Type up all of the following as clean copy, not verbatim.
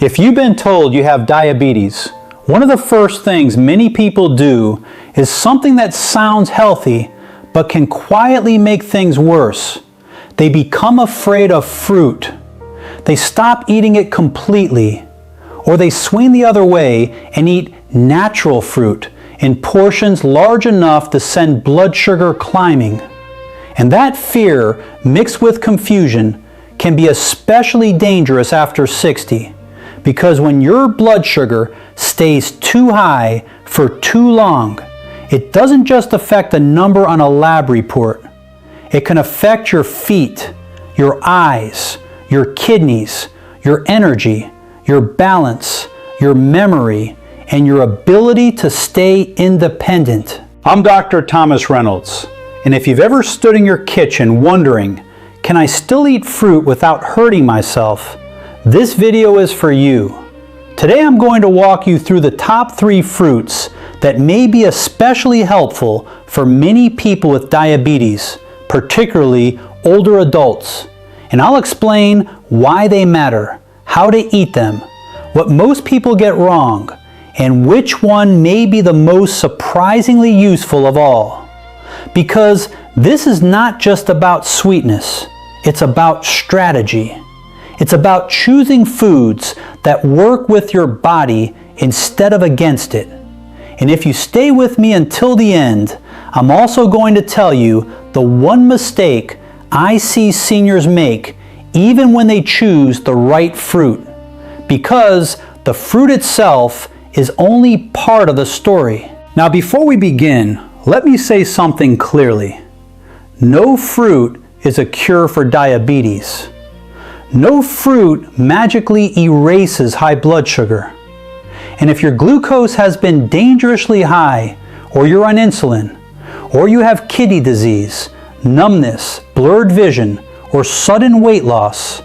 If you've been told you have diabetes, one of the first things many people do is something that sounds healthy but can quietly make things worse. They become afraid of fruit. They stop eating it completely, or they swing the other way and eat natural fruit in portions large enough to send blood sugar climbing. And that fear, mixed with confusion, can be especially dangerous after 60, because when your blood sugar stays too high for too long, it doesn't just affect a number on a lab report. It can affect your feet, your eyes, your kidneys, your energy, your balance, your memory, and your ability to stay independent. I'm Dr. Thomas Reynolds, and if you've ever stood in your kitchen wondering, can I still eat fruit without hurting myself? This video is for you. Today I'm going to walk you through the top 3 fruits that may be especially helpful for many people with diabetes, particularly older adults. And I'll explain why they matter, how to eat them, what most people get wrong, and which one may be the most surprisingly useful of all. Because this is not just about sweetness, it's about strategy. It's about choosing foods that work with your body instead of against it. And if you stay with me until the end, I'm also going to tell you the one mistake I see seniors make even when they choose the right fruit. Because the fruit itself is only part of the story. Now before we begin, let me say something clearly. No fruit is a cure for diabetes. No fruit magically erases high blood sugar. And if your glucose has been dangerously high, or you're on insulin, or you have kidney disease, numbness, blurred vision, or sudden weight loss,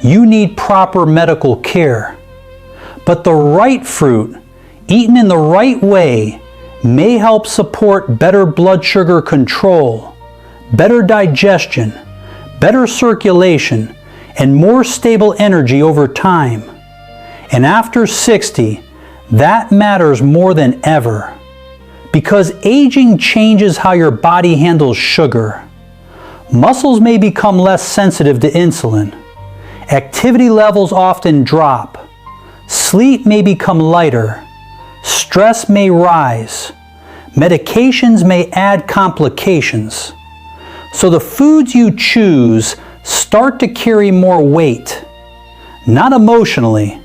you need proper medical care. But the right fruit, eaten in the right way, may help support better blood sugar control, better digestion, better circulation, and more stable energy over time. And after 60, that matters more than ever, because aging changes how your body handles sugar. Muscles may become less sensitive to insulin. Activity levels often drop. Sleep may become lighter. Stress may rise. Medications may add complications. So the foods you choose start to carry more weight. Not emotionally,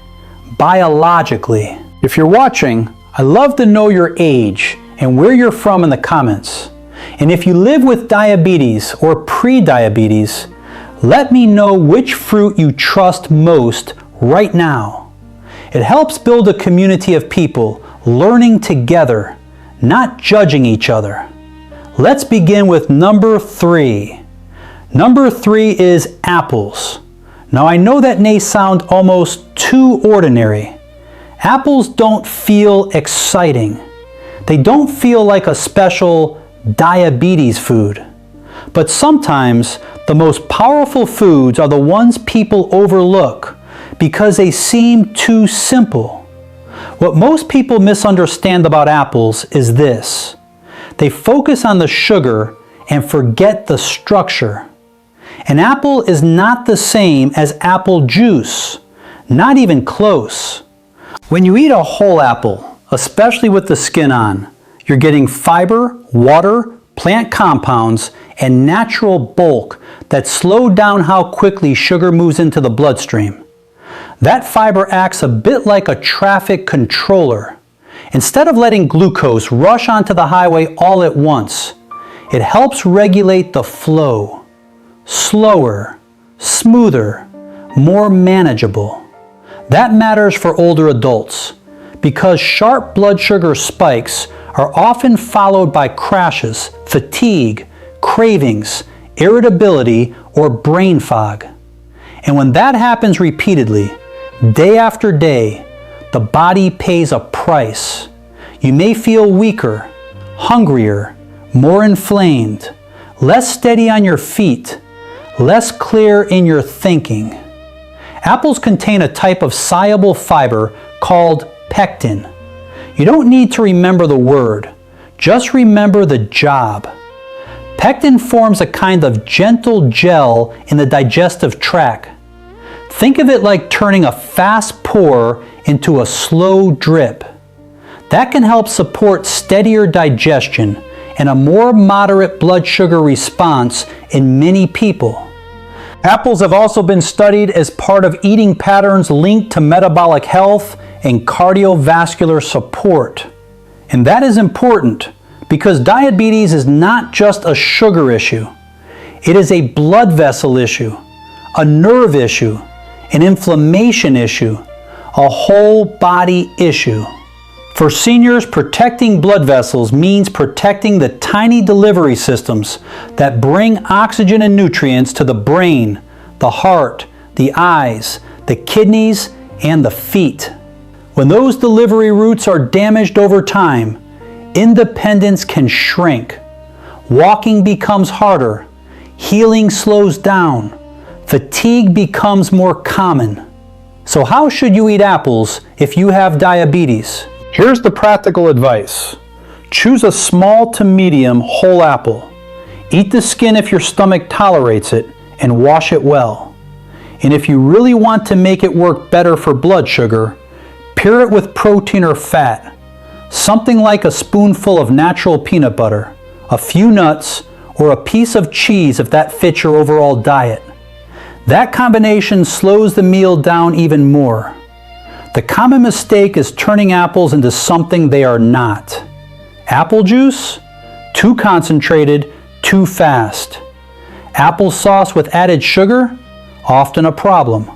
biologically. If you're watching, I'd love to know your age and where you're from in the comments. And if you live with diabetes or pre-diabetes, let me know which fruit you trust most right now. It helps build a community of people learning together, not judging each other. Let's begin with number 3. Number 3 is apples. Now I know that may sound almost too ordinary. Apples don't feel exciting. They don't feel like a special diabetes food. But sometimes the most powerful foods are the ones people overlook because they seem too simple. What most people misunderstand about apples is this. They focus on the sugar and forget the structure. An apple is not the same as apple juice, not even close. When you eat a whole apple, especially with the skin on, you're getting fiber, water, plant compounds, and natural bulk that slow down how quickly sugar moves into the bloodstream. That fiber acts a bit like a traffic controller. Instead of letting glucose rush onto the highway all at once, it helps regulate the flow. Slower, smoother, more manageable. That matters for older adults because sharp blood sugar spikes are often followed by crashes, fatigue, cravings, irritability, or brain fog. And when that happens repeatedly, day after day, the body pays a price. You may feel weaker, hungrier, more inflamed, less steady on your feet, less clear in your thinking. Apples contain a type of soluble fiber called pectin. You don't need to remember the word, just remember the job. Pectin forms a kind of gentle gel in the digestive tract. Think of it like turning a fast pour into a slow drip. That can help support steadier digestion and a more moderate blood sugar response in many people. Apples have also been studied as part of eating patterns linked to metabolic health and cardiovascular support. And that is important because diabetes is not just a sugar issue. It is a blood vessel issue, a nerve issue, an inflammation issue, a whole body issue. For seniors, protecting blood vessels means protecting the tiny delivery systems that bring oxygen and nutrients to the brain, the heart, the eyes, the kidneys, and the feet. When those delivery routes are damaged over time, independence can shrink. Walking becomes harder. Healing slows down. Fatigue becomes more common. So how should you eat apples if you have diabetes? Here's the practical advice. Choose a small to medium whole apple. Eat the skin if your stomach tolerates it and wash it well. And if you really want to make it work better for blood sugar, pair it with protein or fat. Something like a spoonful of natural peanut butter, a few nuts, or a piece of cheese if that fits your overall diet. That combination slows the meal down even more. The common mistake is turning apples into something they are not. Apple juice? Too concentrated, too fast. Applesauce with added sugar? Often a problem.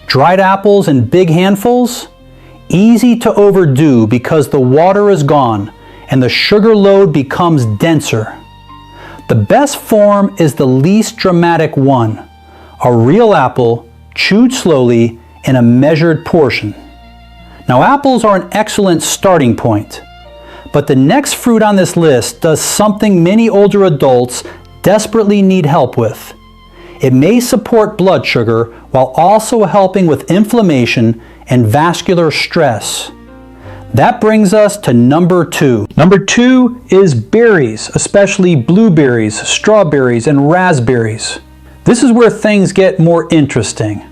Dried apples in big handfuls? Easy to overdo because the water is gone and the sugar load becomes denser. The best form is the least dramatic one. A real apple, chewed slowly in a measured portion. Now, apples are an excellent starting point, but the next fruit on this list does something many older adults desperately need help with. It may support blood sugar while also helping with inflammation and vascular stress. That brings us to number 2. Number 2 is berries, especially blueberries, strawberries, and raspberries. This is where things get more interesting.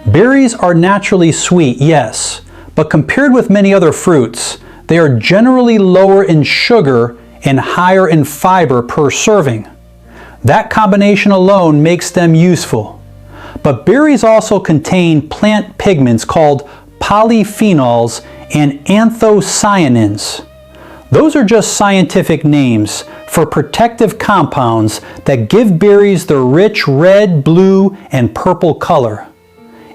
Berries are naturally sweet, yes, but compared with many other fruits, they are generally lower in sugar and higher in fiber per serving. That combination alone makes them useful. But berries also contain plant pigments called polyphenols and anthocyanins. Those are just scientific names for protective compounds that give berries their rich red, blue, and purple color.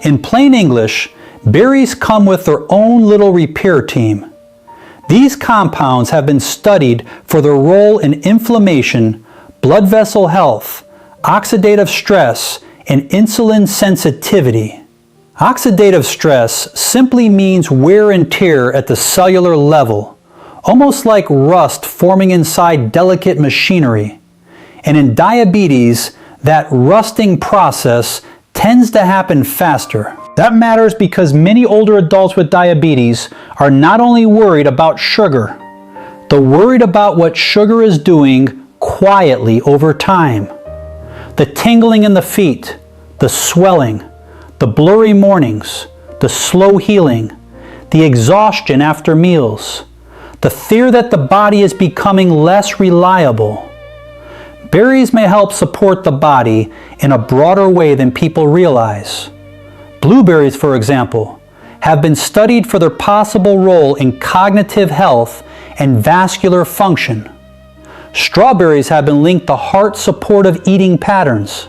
In plain English, berries come with their own little repair team. These compounds have been studied for their role in inflammation, blood vessel health, oxidative stress, and insulin sensitivity. Oxidative stress simply means wear and tear at the cellular level, almost like rust forming inside delicate machinery. And in diabetes, that rusting process tends to happen faster. That matters because many older adults with diabetes are not only worried about sugar, they're worried about what sugar is doing quietly over time. The tingling in the feet, the swelling, the blurry mornings, the slow healing, the exhaustion after meals, the fear that the body is becoming less reliable. Berries may help support the body in a broader way than people realize. Blueberries, for example, have been studied for their possible role in cognitive health and vascular function. Strawberries have been linked to heart-supportive eating patterns.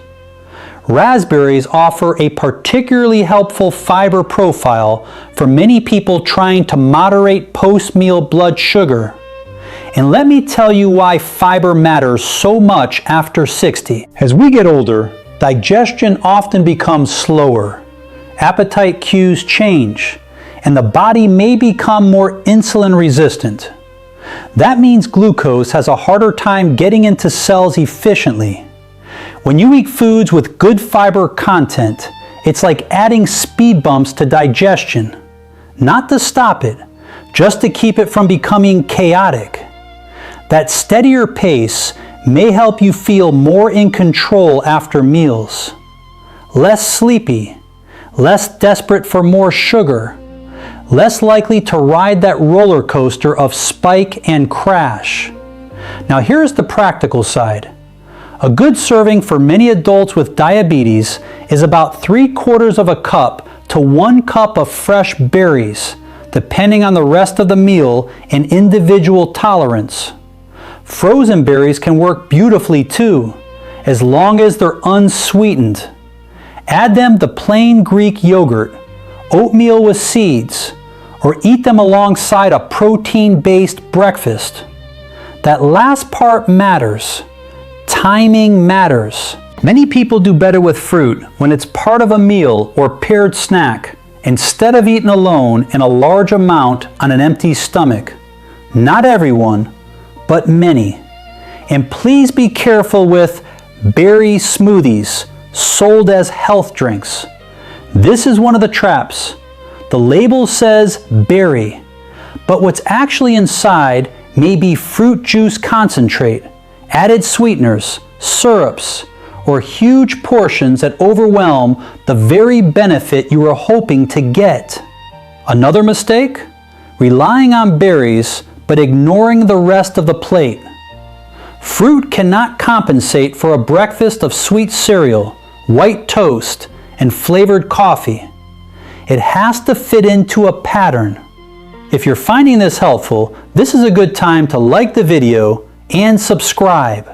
Raspberries offer a particularly helpful fiber profile for many people trying to moderate post-meal blood sugar. And let me tell you why fiber matters so much after 60. As we get older, digestion often becomes slower. Appetite cues change, and the body may become more insulin resistant. That means glucose has a harder time getting into cells efficiently. When you eat foods with good fiber content, It's like adding speed bumps to digestion. Not to stop it, just to keep it from becoming chaotic. That steadier pace may help you feel more in control after meals. Less sleepy, less desperate for more sugar, less likely to ride that roller coaster of spike and crash. Now here's the practical side. A good serving for many adults with diabetes is about 3/4 of a cup to 1 cup of fresh berries, depending on the rest of the meal and individual tolerance. Frozen berries can work beautifully too, as long as they're unsweetened. Add them to plain Greek yogurt, oatmeal with seeds, or eat them alongside a protein-based breakfast. That last part matters. Timing matters. Many people do better with fruit when it's part of a meal or paired snack, instead of eating alone in a large amount on an empty stomach. Not everyone, but many. And please be careful with berry smoothies sold as health drinks. This is one of the traps. The label says berry, but what's actually inside may be fruit juice concentrate, added sweeteners, syrups, or huge portions that overwhelm the very benefit you were hoping to get. Another mistake? Relying on berries but ignoring the rest of the plate. Fruit cannot compensate for a breakfast of sweet cereal, white toast, and flavored coffee. It has to fit into a pattern. If you're finding this helpful, this is a good time to like the video and subscribe.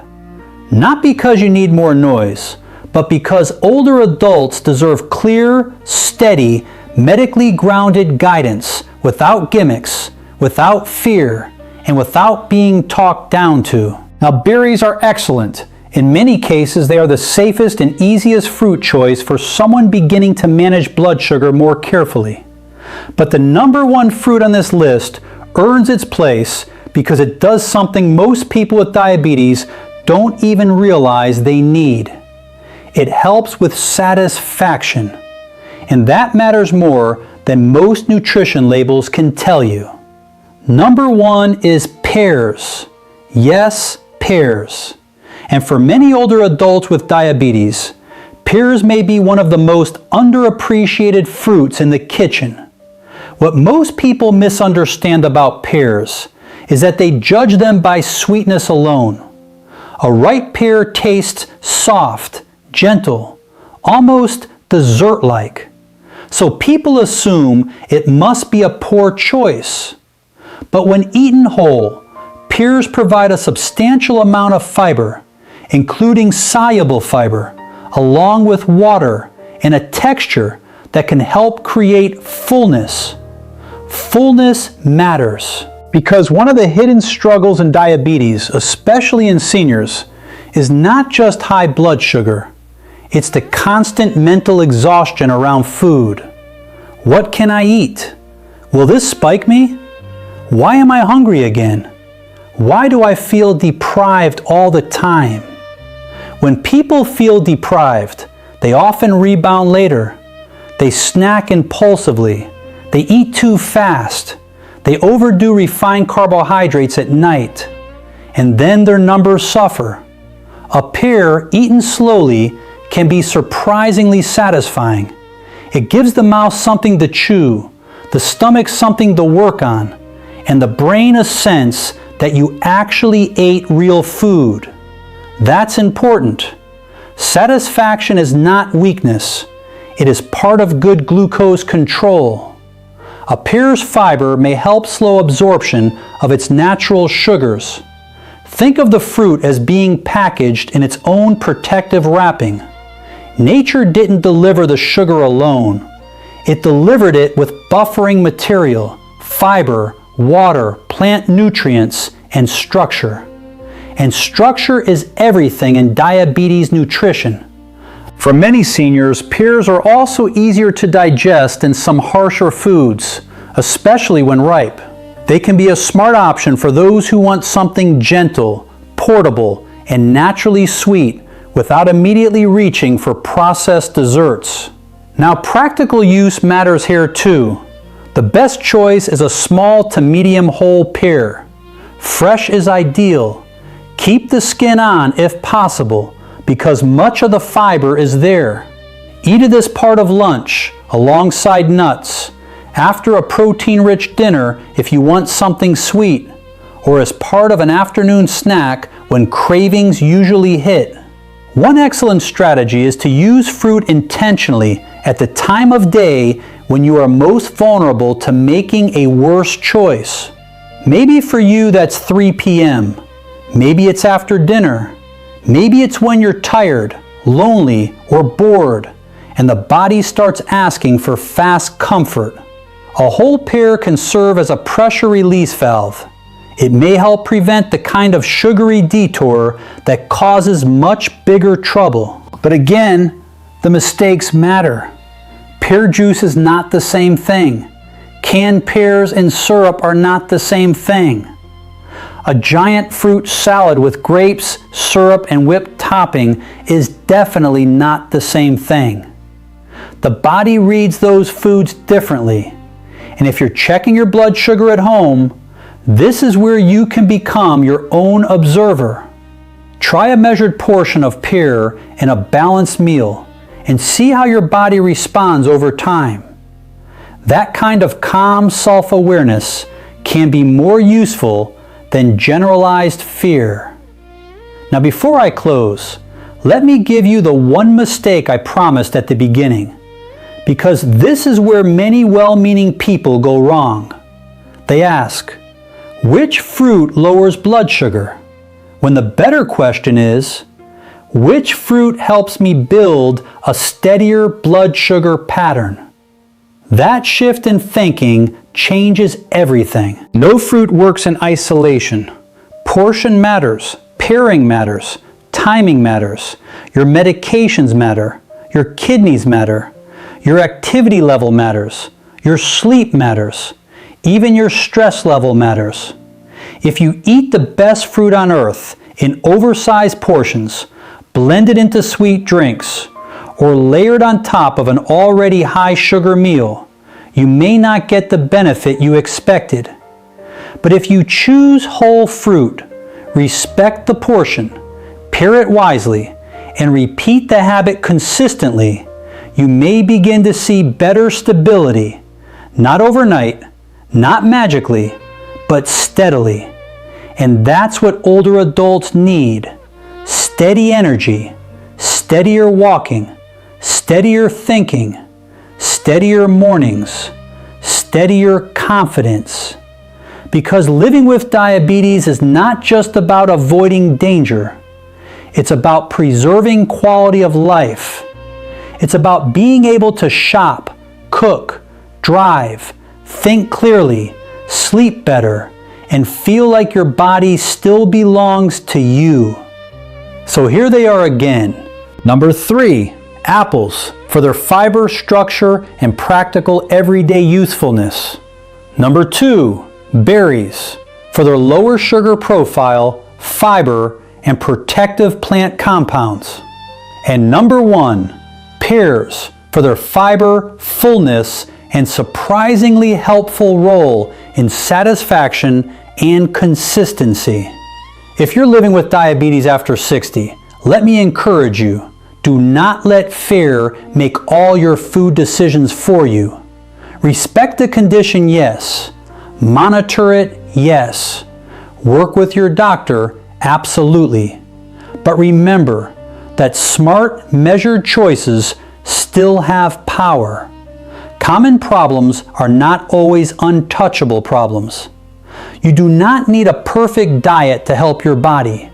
Not because you need more noise, but because older adults deserve clear, steady, medically grounded guidance without gimmicks, without fear, and without being talked down to. Now, berries are excellent. In many cases, they are the safest and easiest fruit choice for someone beginning to manage blood sugar more carefully. But the number one fruit on this list earns its place because it does something most people with diabetes don't even realize they need. It helps with satisfaction. And that matters more than most nutrition labels can tell you. Number one is pears. Yes, pears. And for many older adults with diabetes, pears may be one of the most underappreciated fruits in the kitchen. What most people misunderstand about pears is that they judge them by sweetness alone. A ripe pear tastes soft, gentle, almost dessert-like. So people assume it must be a poor choice. But when eaten whole, pears provide a substantial amount of fiber, including soluble fiber, along with water and a texture that can help create fullness. Fullness matters. Because one of the hidden struggles in diabetes, especially in seniors, is not just high blood sugar. It's the constant mental exhaustion around food. What can I eat? Will this spike me? Why am I hungry again? Why do I feel deprived all the time? When people feel deprived, they often rebound later. They snack impulsively. They eat too fast. They overdo refined carbohydrates at night. And then their numbers suffer. A pear eaten slowly can be surprisingly satisfying. It gives the mouth something to chew, the stomach something to work on, and the brain a sense that you actually ate real food. That's important. Satisfaction is not weakness. It is part of good glucose control. A pear's fiber may help slow absorption of its natural sugars. Think of the fruit as being packaged in its own protective wrapping. Nature didn't deliver the sugar alone. It delivered it with buffering material, fiber, water, plant nutrients, and structure. And structure is everything in diabetes nutrition. For many seniors, pears are also easier to digest than some harsher foods, especially when ripe. They can be a smart option for those who want something gentle, portable, and naturally sweet without immediately reaching for processed desserts. Now, practical use matters here too. The best choice is a small to medium whole pear. Fresh is ideal. Keep the skin on if possible, because much of the fiber is there. Eat this part of lunch, alongside nuts, after a protein-rich dinner if you want something sweet, or as part of an afternoon snack when cravings usually hit. One excellent strategy is to use fruit intentionally at the time of day when you are most vulnerable to making a worse choice. Maybe for you that's 3 p.m. Maybe it's after dinner. Maybe it's when you're tired, lonely, or bored, and the body starts asking for fast comfort. A whole pear can serve as a pressure release valve. It may help prevent the kind of sugary detour that causes much bigger trouble. But again, the mistakes matter. Pear juice is not the same thing. Canned pears and syrup are not the same thing. A giant fruit salad with grapes, syrup, and whipped topping is definitely not the same thing. The body reads those foods differently. And if you're checking your blood sugar at home, this is where you can become your own observer. Try a measured portion of pear in a balanced meal and see how your body responds over time. That kind of calm self-awareness can be more useful than generalized fear. Now, before I close, let me give you the one mistake I promised at the beginning, because this is where many well-meaning people go wrong. They ask, which fruit lowers blood sugar? When the better question is, which fruit helps me build a steadier blood sugar pattern? That shift in thinking changes everything. No fruit works in isolation. Portion matters, pairing matters, timing matters, your medications matter, your kidneys matter, your activity level matters, your sleep matters, even your stress level matters. If you eat the best fruit on earth in oversized portions, blended into sweet drinks, or layered on top of an already high sugar meal, you may not get the benefit you expected. But if you choose whole fruit, respect the portion, pair it wisely, and repeat the habit consistently, you may begin to see better stability, not overnight, not magically, but steadily. And that's what older adults need. Steady energy, steadier walking, steadier thinking, steadier mornings, steadier confidence. Because living with diabetes is not just about avoiding danger. It's about preserving quality of life. It's about being able to shop, cook, drive, think clearly, sleep better, and feel like your body still belongs to you. So here they are again. Number 3, apples, for their fiber, structure, and practical everyday usefulness. Number 2, berries, for their lower sugar profile, fiber, and protective plant compounds. And number 1, pears, for their fiber, fullness, and surprisingly helpful role in satisfaction and consistency. If you're living with diabetes after 60, let me encourage you, do not let fear make all your food decisions for you. Respect the condition, yes. Monitor it, yes. Work with your doctor, absolutely. But remember that smart, measured choices still have power. Common problems are not always untouchable problems. You do not need a perfect diet to help your body.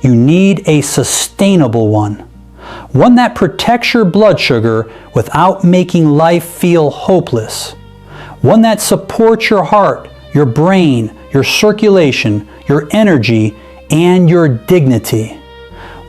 You need a sustainable one. One that protects your blood sugar without making life feel hopeless. One that supports your heart, your brain, your circulation, your energy, and your dignity.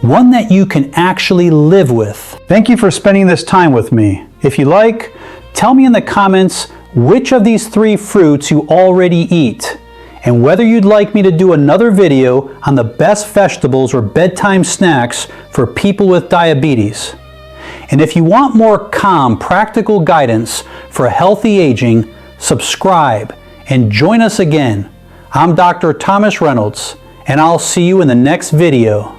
One that you can actually live with. Thank you for spending this time with me. If you like, tell me in the comments which of these 3 fruits you already eat, and whether you'd like me to do another video on the best vegetables or bedtime snacks for people with diabetes. And if you want more calm, practical guidance for healthy aging, subscribe and join us again. I'm Dr. Thomas Reynolds, and I'll see you in the next video.